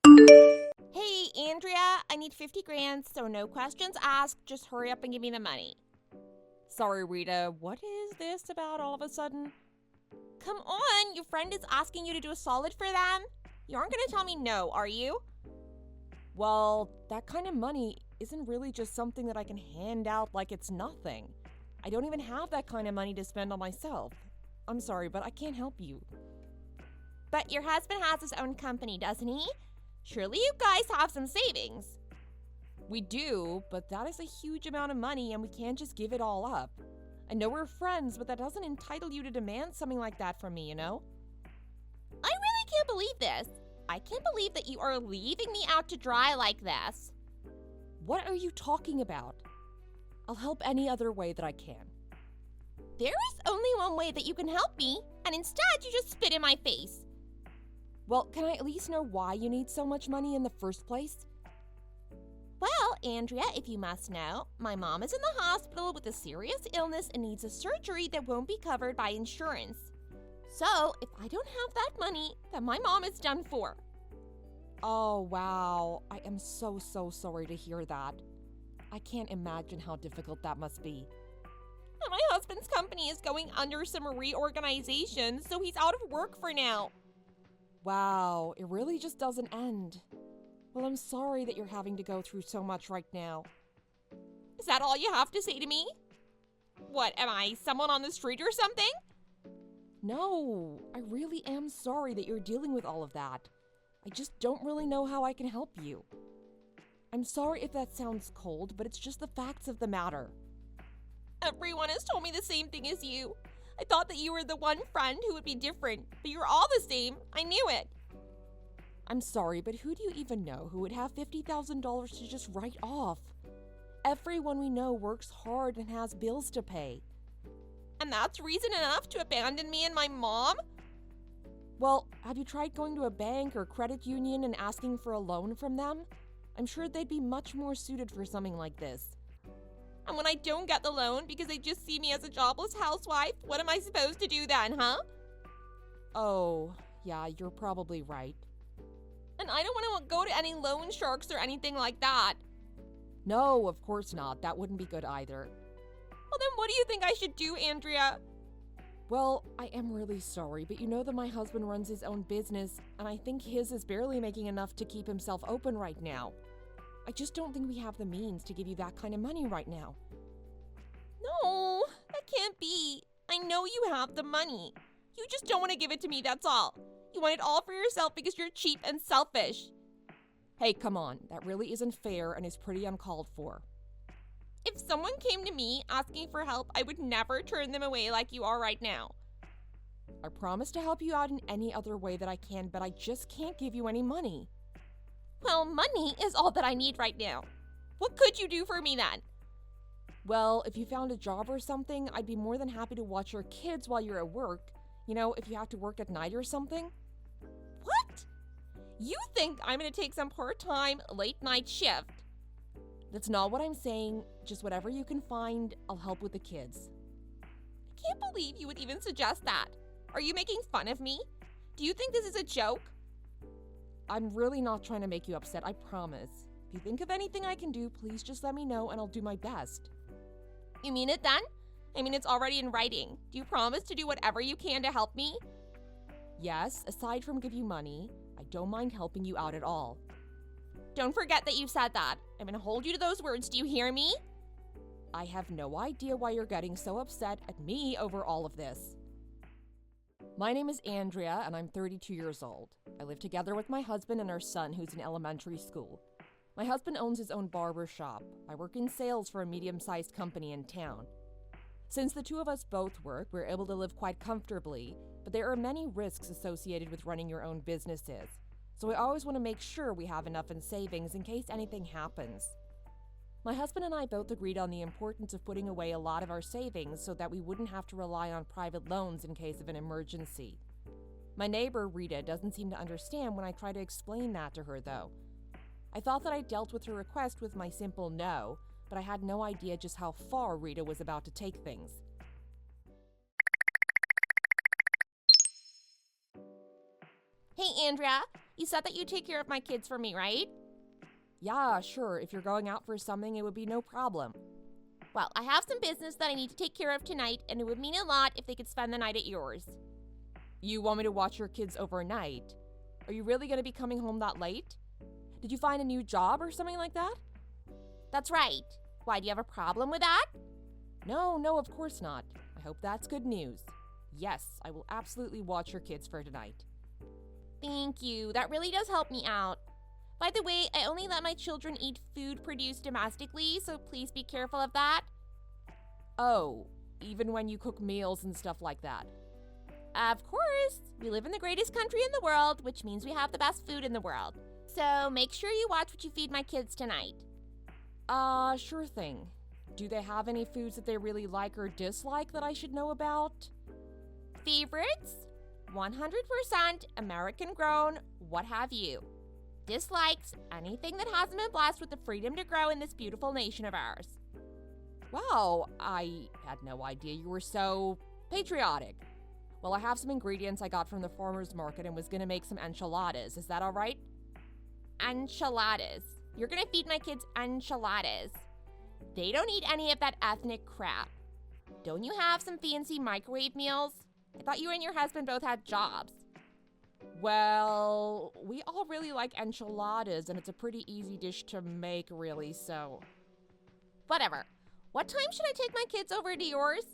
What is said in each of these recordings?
Hey, Andrea, I need 50 grand, so no questions asked. Just hurry up and give me the money. Sorry, Rita, what is this about all of a sudden? Come on, your friend is asking you to do a solid for them. You aren't going to tell me no, are you? Well, that kind of money isn't really just something that I can hand out like it's nothing. I don't even have that kind of money to spend on myself. I'm sorry, but I can't help you. But your husband has his own company, doesn't he? Surely you guys have some savings. We do, but that is a huge amount of money and we can't just give it all up. I know we're friends, but that doesn't entitle you to demand something like that from me, you know? I really can't believe this. I can't believe that you are leaving me out to dry like this. What are you talking about? I'll help any other way that I can. There is only one way that you can help me, and instead you just spit in my face. Well, can I at least know why you need so much money in the first place? Well, Andrea, if you must know, my mom is in the hospital with a serious illness and needs a surgery that won't be covered by insurance. So, if I don't have that money, then my mom is done for. Oh, wow. I am so sorry to hear that. I can't imagine how difficult that must be. And my husband's company is going under some reorganization, so he's out of work for now. Wow, it really just doesn't end. Well, I'm sorry that you're having to go through so much right now. Is that all you have to say to me? What, am I someone on the street or something? No, I really am sorry that you're dealing with all of that. I just don't really know how I can help you. I'm sorry if that sounds cold, but it's just the facts of the matter. Everyone has told me the same thing as you. I thought that you were the one friend who would be different, but you're all the same. I knew it. I'm sorry, but who do you even know who would have $50,000 to just write off? Everyone we know works hard and has bills to pay. And that's reason enough to abandon me and my mom? Well, have you tried going to a bank or credit union and asking for a loan from them? I'm sure they'd be much more suited for something like this. And when I don't get the loan because they just see me as a jobless housewife, what am I supposed to do then, huh? Oh, yeah, you're probably right. And I don't want to go to any loan sharks or anything like that. No, of course not. That wouldn't be good either. Well, then what do you think I should do, Andrea? Well, I am really sorry, but you know that my husband runs his own business, and I think his is barely making enough to keep himself open right now. I just don't think we have the means to give you that kind of money right now. No, that can't be. I know you have the money. You just don't want to give it to me, that's all. You want it all for yourself because you're cheap and selfish. Hey, come on. That really isn't fair and is pretty uncalled for. If someone came to me asking for help, I would never turn them away like you are right now. I promise to help you out in any other way that I can, but I just can't give you any money. Well, money is all that I need right now. What could you do for me then? Well, if you found a job or something, I'd be more than happy to watch your kids while you're at work. You know, if you have to work at night or something. What? You think I'm going to take some part-time, late-night shift? That's not what I'm saying. Just whatever you can find, I'll help with the kids. I can't believe you would even suggest that. Are you making fun of me? Do you think this is a joke? I'm really not trying to make you upset, I promise. If you think of anything I can do, please just let me know and I'll do my best. You mean it then? I mean, it's already in writing. Do you promise to do whatever you can to help me? Yes, aside from give you money, I don't mind helping you out at all. Don't forget that you said that. I'm gonna hold you to those words, do you hear me? I have no idea why you're getting so upset at me over all of this. My name is Andrea, and I'm 32 years old. I live together with my husband and our son, who's in elementary school. My husband owns his own barber shop. I work in sales for a medium-sized company in town. Since the two of us both work, we're able to live quite comfortably, but there are many risks associated with running your own businesses. So I always want to make sure we have enough in savings in case anything happens. My husband and I both agreed on the importance of putting away a lot of our savings so that we wouldn't have to rely on private loans in case of an emergency. My neighbor, Rita, doesn't seem to understand when I try to explain that to her, though. I thought that I dealt with her request with my simple no, but I had no idea just how far Rita was about to take things. Hey, Andrea, You said that you'd take care of my kids for me, right? Yeah, sure. If you're going out for something, it would be no problem. Well, I have some business that I need to take care of tonight, and it would mean a lot if they could spend the night at yours. You want me to watch your kids overnight? Are you really going to be coming home that late? Did you find a new job or something like that? That's right. Why, do you have a problem with that? No, of course not. I hope that's good news. Yes, I will absolutely watch your kids for tonight. Thank you. That really does help me out. By the way, I only let my children eat food produced domestically, so please be careful of that. Oh, even when you cook meals and stuff like that? Of course. We live in the greatest country in the world, which means we have the best food in the world. So make sure you watch what you feed my kids tonight. Sure thing. Do they have any foods that they really like or dislike that I should know about? Favorites? 100% American grown, what have you. Dislikes? Anything that hasn't been blessed with the freedom to grow in this beautiful nation of ours. Wow, I had no idea you were so patriotic. Well, I have some ingredients I got from the farmer's market and was gonna make some enchiladas. Is that all right? Enchiladas. You're gonna feed my kids enchiladas. They don't eat any of that ethnic crap. Don't you have some fancy microwave meals? I thought you and your husband both had jobs. Well, we all really like enchiladas, and it's a pretty easy dish to make, really, so... Whatever. What time should I take my kids over to yours?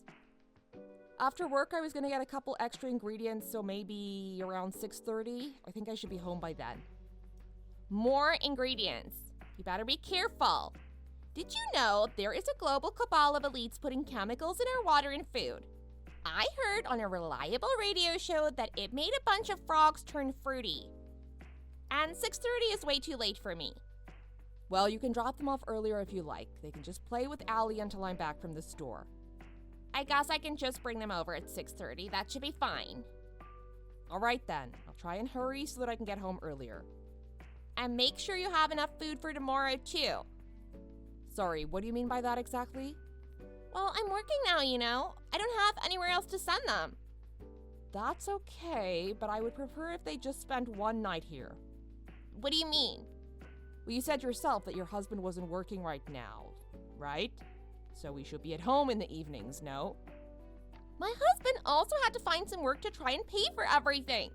After work, I was gonna get a couple extra ingredients, so maybe around 6:30. I think I should be home by then. More ingredients. You better be careful. Did you know there is a global cabal of elites putting chemicals in our water and food? I heard on a reliable radio show that it made a bunch of frogs turn fruity. And 6:30 is way too late for me. Well, you can drop them off earlier if you like. They can just play with Allie until I'm back from the store. I guess I can just bring them over at 6:30. That should be fine. All right then. I'll try and hurry so that I can get home earlier. And make sure you have enough food for tomorrow, too. Sorry, what do you mean by that exactly? Well, I'm working now, you know. I don't have anywhere else to send them. That's okay, but I would prefer if they just spent one night here. What do you mean? Well, you said yourself that your husband wasn't working right now, right? So we should be at home in the evenings, no? My husband also had to find some work to try and pay for everything.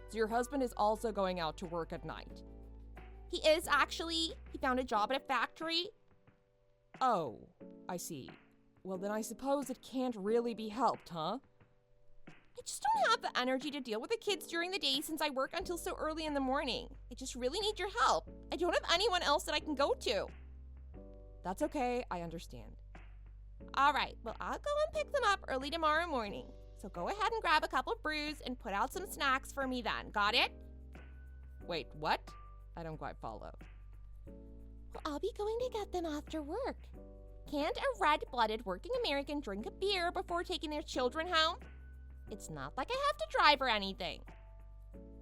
So your husband is also going out to work at night? He is, actually. He found a job at a factory. Oh, I see. Well, then I suppose it can't really be helped, huh? I just don't have the energy to deal with the kids during the day since I work until so early in the morning. I just really need your help. I don't have anyone else that I can go to. That's okay, I understand. All right, well, I'll go and pick them up early tomorrow morning. So go ahead and grab a couple of brews and put out some snacks for me then. Got it? Wait, what? I don't quite follow. Well, I'll be going to get them after work. Can't a red-blooded working American drink a beer before taking their children home? It's not like I have to drive or anything.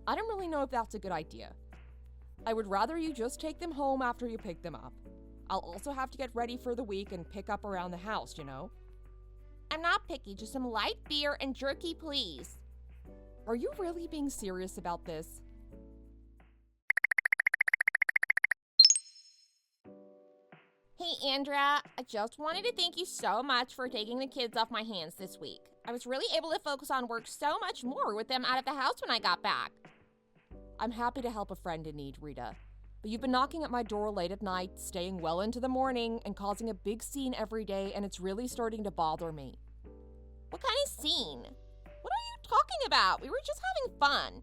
I don't really know if that's a good idea. I would rather you just take them home after you pick them up. I'll also have to get ready for the week and pick up around the house, you know? I'm not picky, just some light beer and jerky, please. Are you really being serious about this? Hey, Andrea, I just wanted to thank you so much for taking the kids off my hands this week. I was really able to focus on work so much more with them out of the house when I got back. I'm happy to help a friend in need, Rita. But you've been knocking at my door late at night, staying well into the morning, and causing a big scene every day, and it's really starting to bother me. What kind of scene? What are you talking about? We were just having fun.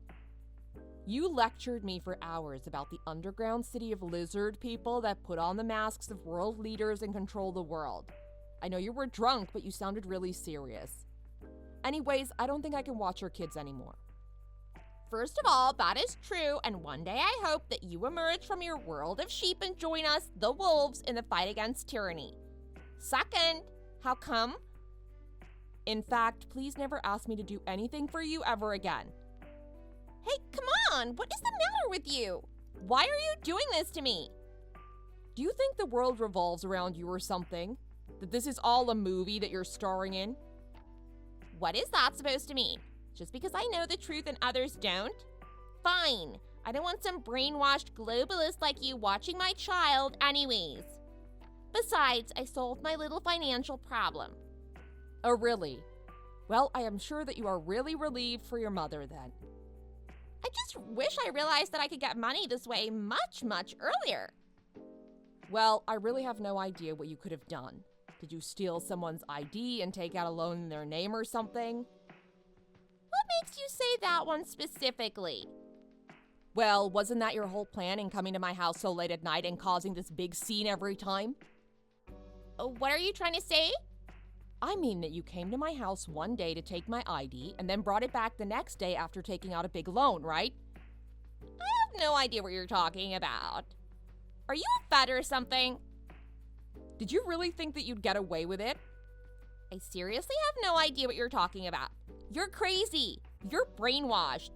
You lectured me for hours about the underground city of lizard people that put on the masks of world leaders and control the world. I know you were drunk, but you sounded really serious. Anyways, I don't think I can watch your kids anymore. First of all, that is true, and one day I hope that you emerge from your world of sheep and join us, the wolves, in the fight against tyranny. Second, how come? In fact, please never ask me to do anything for you ever again. Hey, come on! What is the matter with you? Why are you doing this to me? Do you think the world revolves around you or something? That this is all a movie that you're starring in? What is that supposed to mean? Just because I know the truth and others don't? Fine. I don't want some brainwashed globalist like you watching my child anyways. Besides, I solved my little financial problem. Oh, really? Well, I am sure that you are really relieved for your mother then. I just wish I realized that I could get money this way much, much earlier. Well, I really have no idea what you could have done. Did you steal someone's ID and take out a loan in their name or something? What makes you say that one specifically? Well, wasn't that your whole plan in coming to my house so late at night and causing this big scene every time? What are you trying to say? I mean that you came to my house one day to take my ID and then brought it back the next day after taking out a big loan, right? I have no idea what you're talking about. Are you a fed or something? Did you really think that you'd get away with it? I seriously have no idea what you're talking about. You're crazy. You're brainwashed.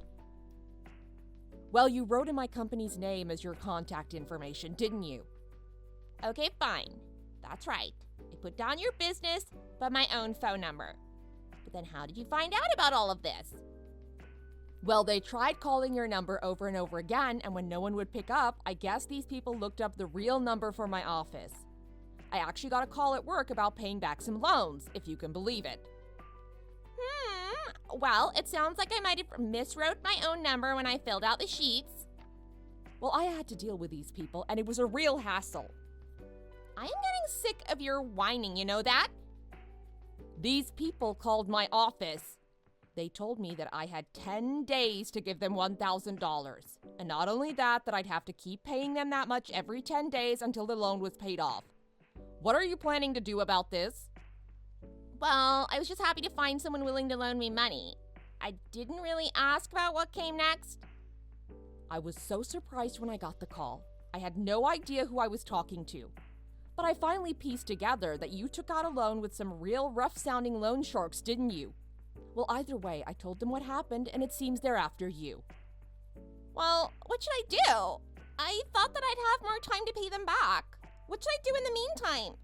Well, you wrote in my company's name as your contact information, didn't you? Okay, fine. That's right. I put down your business, but my own phone number. But then how did you find out about all of this? Well, they tried calling your number over and over again, and when no one would pick up, I guess these people looked up the real number for my office. I actually got a call at work about paying back some loans, if you can believe it. Well, it sounds like I might have miswrote my own number when I filled out the sheets. Well, I had to deal with these people, and it was a real hassle. I am getting sick of your whining, you know that? These people called my office. They told me that I had 10 days to give them $1,000. And not only that I'd have to keep paying them that much every 10 days until the loan was paid off. What are you planning to do about this? Well, I was just happy to find someone willing to loan me money. I didn't really ask about what came next. I was so surprised when I got the call. I had no idea who I was talking to. But I finally pieced together that you took out a loan with some real rough-sounding loan sharks, didn't you? Well, either way, I told them what happened, and it seems they're after you. Well, what should I do? I thought that I'd have more time to pay them back. What should I do in the meantime?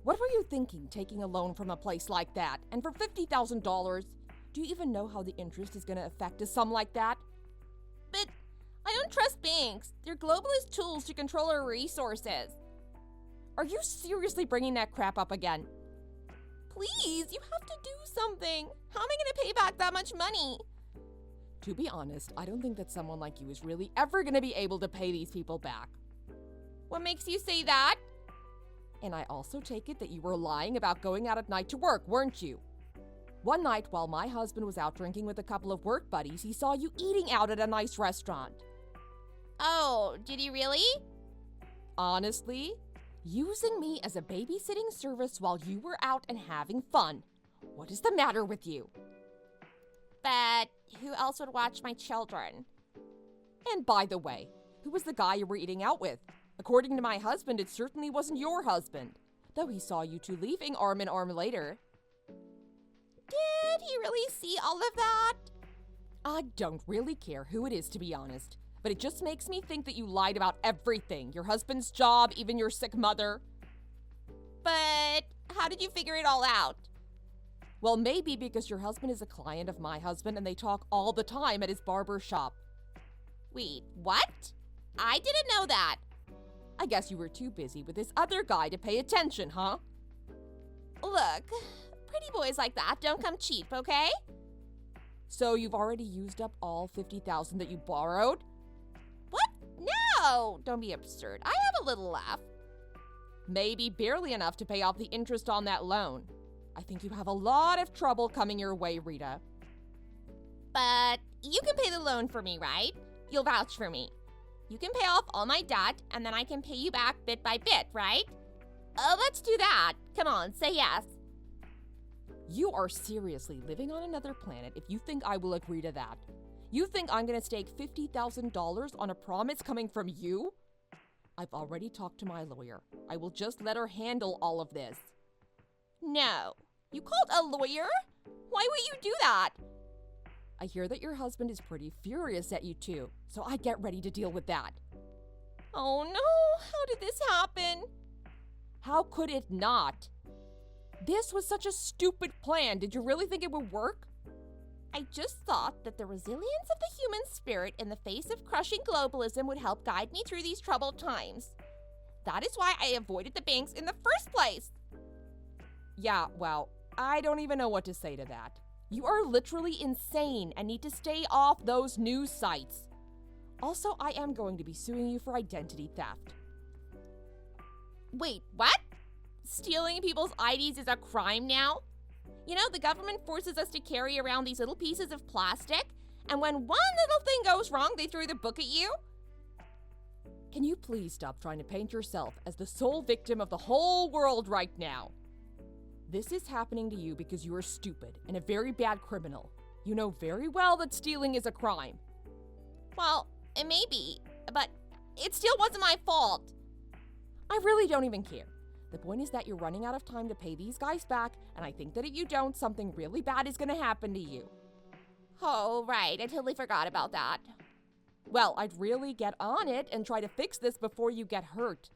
What were you thinking, taking a loan from a place like that? And for $50,000? Do you even know how the interest is going to affect a sum like that? But I don't trust banks. They're globalist tools to control our resources. Are you seriously bringing that crap up again? Please, you have to do something. How am I going to pay back that much money? To be honest, I don't think that someone like you is really ever going to be able to pay these people back. What makes you say that? And I also take it that you were lying about going out at night to work, weren't you? One night, while my husband was out drinking with a couple of work buddies, he saw you eating out at a nice restaurant. Oh, did he really? Honestly, using me as a babysitting service while you were out and having fun. What is the matter with you? But who else would watch my children? And by the way, who was the guy you were eating out with? According to my husband, it certainly wasn't your husband, though he saw you two leaving arm in arm later. Did he really see all of that? I don't really care who it is, to be honest, but it just makes me think that you lied about everything. Your husband's job, even your sick mother. But how did you figure it all out? Well, maybe because your husband is a client of my husband and they talk all the time at his barber shop. Wait, what? I didn't know that. I guess you were too busy with this other guy to pay attention, huh? Look, pretty boys like that don't come cheap, okay? So you've already used up all $50,000 that you borrowed? What? No! Don't be absurd. I have a little left. Maybe barely enough to pay off the interest on that loan. I think you have a lot of trouble coming your way, Rita. But you can pay the loan for me, right? You'll vouch for me. You can pay off all my debt, and then I can pay you back bit by bit, right? Let's do that. Come on, say yes. You are seriously living on another planet if you think I will agree to that. You think I'm going to stake $50,000 on a promise coming from you? I've already talked to my lawyer. I will just let her handle all of this. No. You called a lawyer? Why would you do that? I hear that your husband is pretty furious at you too, so I get ready to deal with that. Oh no, how did this happen? How could it not? This was such a stupid plan. Did you really think it would work? I just thought that the resilience of the human spirit in the face of crushing globalism would help guide me through these troubled times. That is why I avoided the banks in the first place. Yeah, well, I don't even know what to say to that. You are literally insane and need to stay off those news sites. Also, I am going to be suing you for identity theft. Wait, what? Stealing people's IDs is a crime now? You know, the government forces us to carry around these little pieces of plastic, and when one little thing goes wrong, they throw the book at you? Can you please stop trying to paint yourself as the sole victim of the whole world right now? This is happening to you because you are stupid and a very bad criminal. You know very well that stealing is a crime. Well, it may be, but it still wasn't my fault. I really don't even care. The point is that you're running out of time to pay these guys back, and I think that if you don't, something really bad is going to happen to you. Oh, right. I totally forgot about that. Well, I'd really get on it and try to fix this before you get hurt.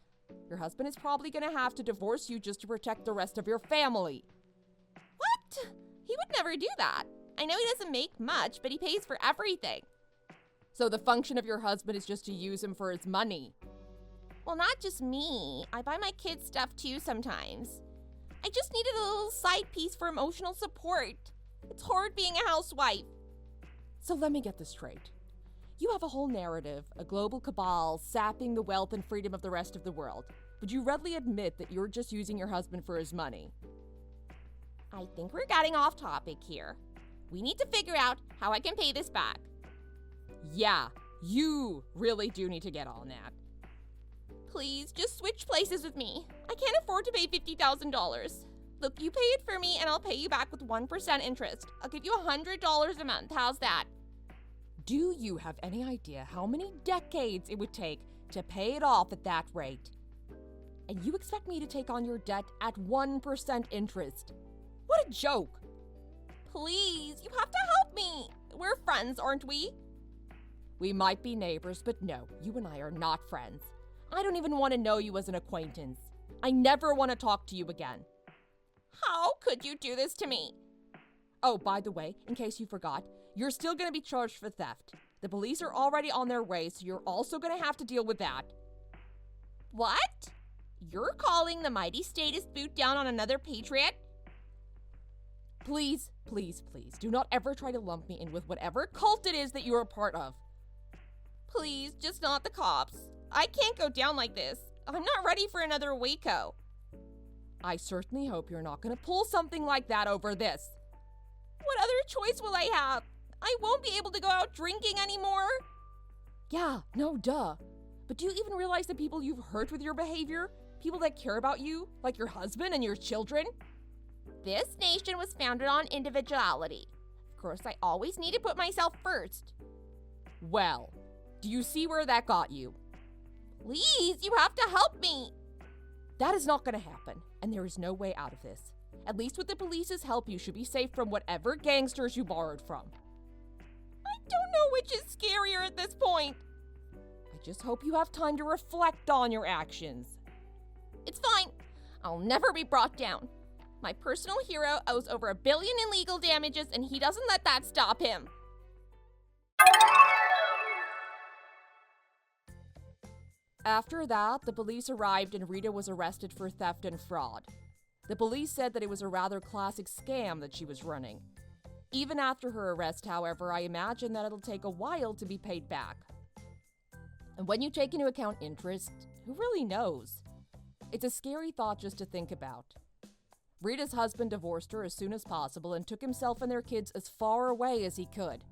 Your husband is probably going to have to divorce you just to protect the rest of your family. What? He would never do that. I know he doesn't make much, but he pays for everything. So the function of your husband is just to use him for his money? Well, not just me. I buy my kids stuff too sometimes. I just needed a little side piece for emotional support. It's hard being a housewife. So let me get this straight. You have a whole narrative, a global cabal sapping the wealth and freedom of the rest of the world, but you readily admit that you're just using your husband for his money. I think we're getting off topic here. We need to figure out how I can pay this back. Yeah, you really do need to get on that. Please, just switch places with me. I can't afford to pay $50,000. Look, you pay it for me and I'll pay you back with 1% interest. I'll give you $100 a month. How's that? Do you have any idea how many decades it would take to pay it off at that rate? And you expect me to take on your debt at 1% interest? What a joke! Please, you have to help me. We're friends, aren't we? We might be neighbors, but no, you and I are not friends. I don't even want to know you as an acquaintance. I never want to talk to you again. How could you do this to me? Oh, by the way, in case you forgot, you're still going to be charged for theft. The police are already on their way, so you're also going to have to deal with that. What? You're calling the mighty statist boot down on another patriot? Please, please, please, do not ever try to lump me in with whatever cult it is that you're a part of. Please, just not the cops. I can't go down like this. I'm not ready for another Waco. I certainly hope you're not going to pull something like that over this. What other choice will I have? I won't be able to go out drinking anymore. Yeah, no duh. But do you even realize the people you've hurt with your behavior? People that care about you, like your husband and your children? This nation was founded on individuality. Of course, I always need to put myself first. Well, do you see where that got you? Please, you have to help me. That is not going to happen, and there is no way out of this. At least with the police's help, you should be safe from whatever gangsters you borrowed from. I don't know which is scarier at this point. I just hope you have time to reflect on your actions. It's fine. I'll never be brought down. My personal hero owes over $1 billion in legal damages, and he doesn't let that stop him. After that, the police arrived and Rita was arrested for theft and fraud. The police said that it was a rather classic scam that she was running. Even after her arrest, however, I imagine that it'll take a while to be paid back. And when you take into account interest, who really knows? It's a scary thought just to think about. Rita's husband divorced her as soon as possible and took himself and their kids as far away as he could.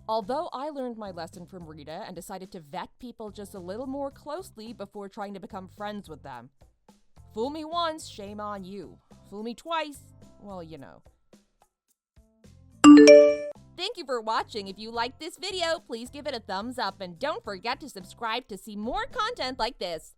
Although I learned my lesson from Rita and decided to vet people just a little more closely before trying to become friends with them. Fool me once, shame on you. Fool me twice, well, you know. Thank you for watching. If you liked this video, please give it a thumbs up and don't forget to subscribe to see more content like this.